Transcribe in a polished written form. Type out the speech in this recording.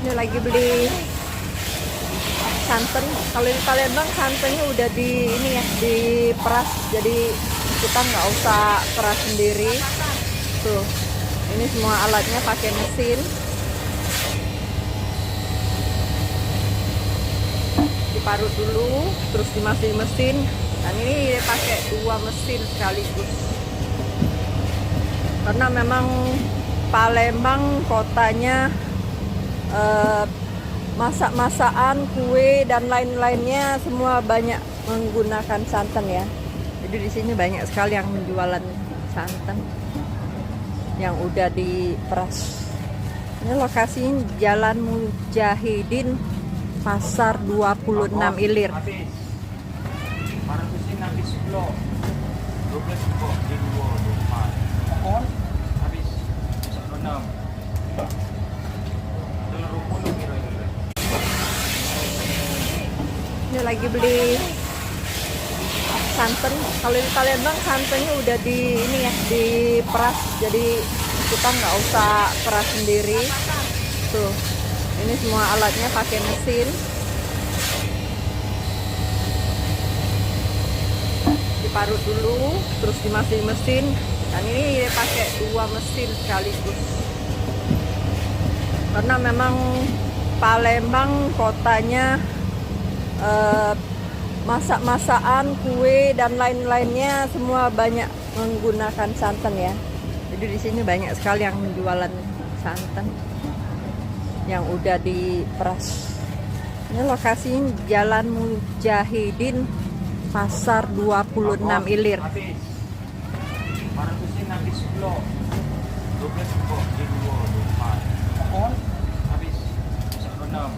Ini lagi beli santan. Kalau di Palembang santannya udah di ini ya, diperas, jadi kita nggak usah peras sendiri. Tuh, ini semua alatnya pakai mesin. Diparut dulu, terus dimasukin mesin. Dan ini pakai 2 mesin sekaligus. Karena memang Palembang kotanya masak-masakan, kue dan lain-lainnya semua banyak menggunakan santan ya. Jadi di sini banyak sekali yang menjualan santan yang udah diperas. Ini lokasinya Jalan Mujahidin, Pasar 26 Ilir. Ini lagi beli santan. Kalau di Palembang santannya udah di ini ya, diperas, jadi kita nggak usah peras sendiri. Tuh, ini semua alatnya pakai mesin. Diparut dulu, terus dimasukin mesin. Dan ini pakai 2 mesin sekaligus. Karena memang Palembang kotanya masak-masakan, kue dan lain-lainnya semua banyak menggunakan santan ya. Jadi di sini banyak sekali yang menjualan santan yang udah diperas. Ini lokasinya Jalan Mujahidin, Pasar 26 Ilir. Habis 6